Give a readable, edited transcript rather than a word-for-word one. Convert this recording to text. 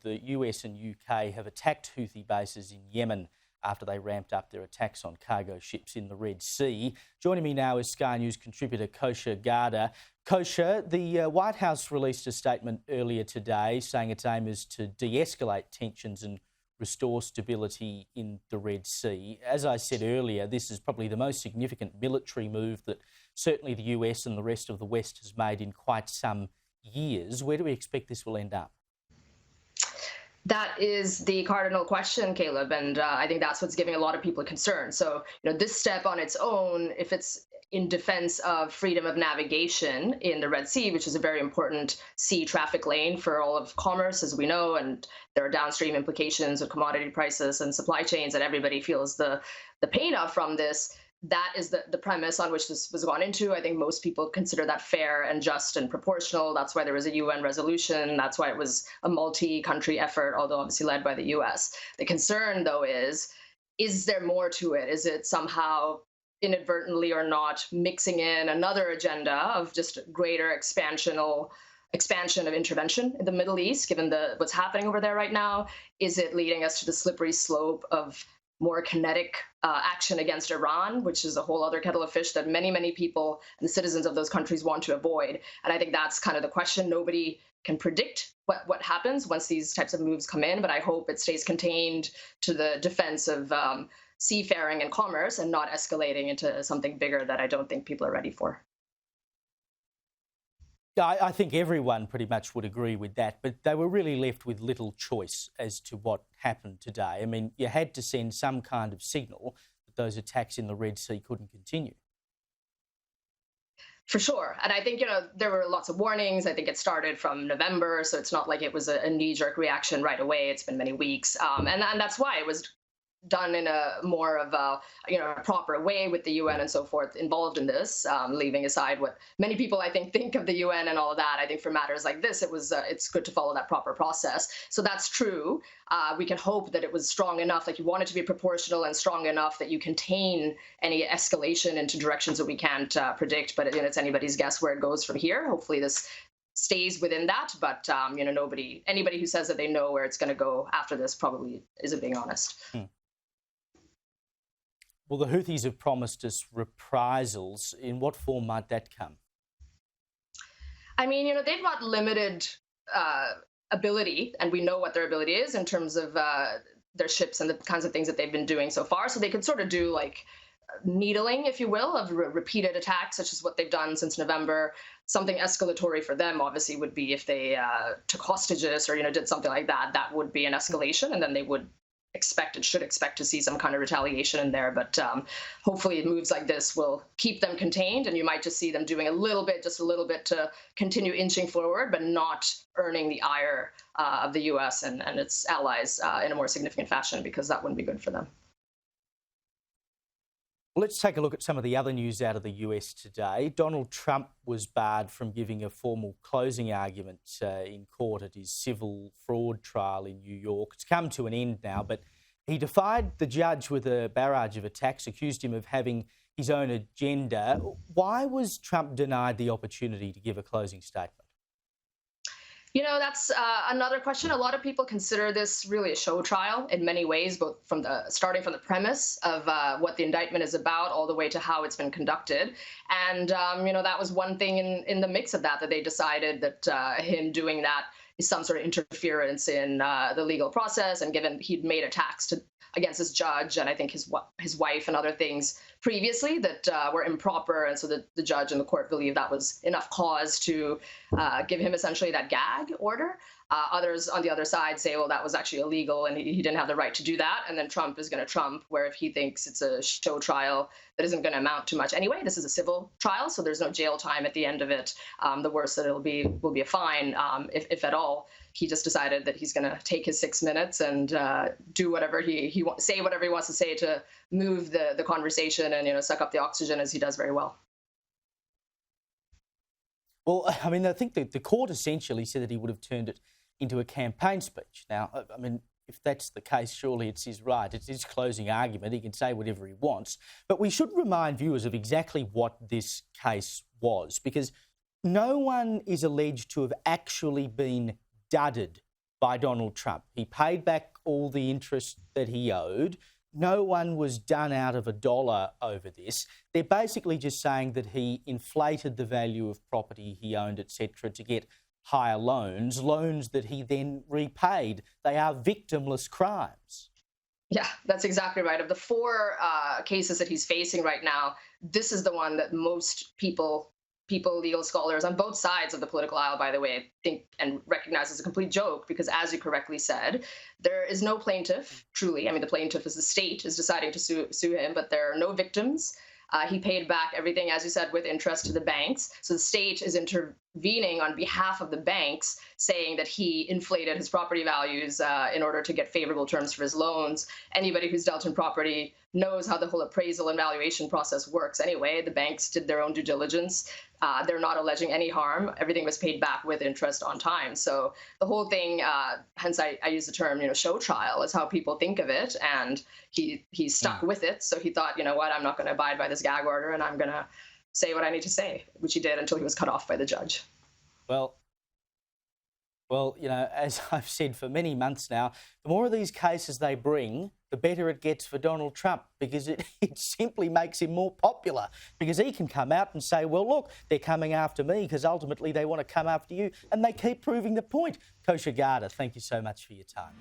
the US and UK have attacked Houthi bases in Yemen after they ramped up their attacks on cargo ships in the Red Sea. Joining me now is Sky News contributor Kosha Gada. Kosha, the White House released a statement earlier today saying its aim is to de-escalate tensions and restore stability in the Red Sea. As I said earlier, this is probably the most significant military move that certainly the US and the rest of the West has made in quite some years. Where do we expect this will end up? That is the cardinal question, Caleb, and I think that's what's giving a lot of people concern. So, this step on its own, if it's in defense of freedom of navigation in the Red Sea, which is a very important sea traffic lane for all of commerce, as we know, and there are downstream implications of commodity prices and supply chains that everybody feels the pain of from this. That is the premise on which this was gone into. I think most people consider that fair and just and proportional. That's why there was a UN resolution. That's why it was a multi-country effort, although obviously led by the US. The concern, though, is there more to it? Is it somehow inadvertently or not mixing in another agenda of just greater expansion of intervention in the Middle East, given what's happening over there right now? Is it leading us to the slippery slope of more kinetic action against Iran, which is a whole other kettle of fish that many, many people and the citizens of those countries want to avoid? And I think that's kind of the question. Nobody can predict what happens once these types of moves come in, but I hope it stays contained to the defense of seafaring and commerce and not escalating into something bigger that I don't think people are ready for. I think everyone pretty much would agree with that, but they were really left with little choice as to what happened today. I mean, you had to send some kind of signal that those attacks in the Red Sea couldn't continue. For sure. And I think, there were lots of warnings. I think it started from November, so it's not like it was a knee-jerk reaction right away. It's been many weeks. And that's why it was done in a more of a proper way with the UN and so forth involved in this, leaving aside what many people I think of the UN and all of that. I think for matters like this, it's good to follow that proper process. So that's true. We can hope that it was strong enough, like you want it to be proportional and strong enough that you contain any escalation into directions that we can't predict. But it's anybody's guess where it goes from here. Hopefully this stays within that, but anybody who says that they know where it's going to go after this probably isn't being honest. Well, the Houthis have promised us reprisals. In what form might that come? I mean, they've got limited ability, and we know what their ability is in terms of their ships and the kinds of things that they've been doing so far. So they could sort of do like needling, if you will, of repeated attacks, such as what they've done since November. Something escalatory for them, obviously, would be if they took hostages or, did something like that. That would be an escalation, and then they would should expect to see some kind of retaliation in there. But hopefully moves like this will keep them contained, and you might just see them doing just a little bit to continue inching forward, but not earning the ire of the US and its allies in a more significant fashion, because that wouldn't be good for them. Let's take a look at some of the other news out of the US today. Donald Trump was barred from giving a formal closing argument in court at his civil fraud trial in New York. It's come to an end now, but he defied the judge with a barrage of attacks, accused him of having his own agenda. Why was Trump denied the opportunity to give a closing statement? That's another question. A lot of people consider this really a show trial in many ways, both starting from the premise of what the indictment is about all the way to how it's been conducted. And, that was one thing in the mix of that they decided that him doing that is some sort of interference in the legal process. And given he'd made attacks against his judge and I think his wife and other things previously that were improper, and so the judge and the court believed that was enough cause to give him essentially that gag order. Others on the other side say, well, that was actually illegal and he didn't have the right to do that. And then Trump is going to Trump, where if he thinks it's a show trial that isn't going to amount to much anyway. This is a civil trial, so there's no jail time at the end of it. The worst that will be a fine, if at all. He just decided that he's going to take his 6 minutes and do whatever say whatever he wants to say to move the conversation and suck up the oxygen, as he does very well. Well, I mean, I think the court essentially said that he would have turned it into a campaign speech. Now, I mean, if that's the case, surely it's his right. It's his closing argument. He can say whatever he wants. But we should remind viewers of exactly what this case was, because no one is alleged to have actually been dudded by Donald Trump. He paid back all the interest that he owed. No one was done out of a dollar over this. They're basically just saying that he inflated the value of property he owned, etc., to get higher loans that he then repaid. They are victimless crimes. Yeah, that's exactly right. Of the four cases that he's facing right now, this is the one that most people, legal scholars on both sides of the political aisle, by the way, think and recognize as a complete joke, because as you correctly said, there is no plaintiff, truly. I mean, the plaintiff is the state is deciding to sue him, but there are no victims. He paid back everything, as you said, with interest to the banks. So the state is intervening on behalf of the banks, saying that he inflated his property values in order to get favorable terms for his loans. Anybody who's dealt in property knows how the whole appraisal and valuation process works anyway. The banks did their own due diligence. They're not alleging any harm. Everything was paid back with interest on time. So the whole thing, hence I use the term, show trial, is how people think of it. And he stuck with it. So he thought, you know what, I'm not going to abide by this gag order, and I'm going to say what I need to say, which he did until he was cut off by the judge. Well, as I've said for many months now, the more of these cases they bring, the better it gets for Donald Trump, because it simply makes him more popular, because he can come out and say, well, look, they're coming after me because ultimately they want to come after you, and they keep proving the point. Kosha Gada, thank you so much for your time.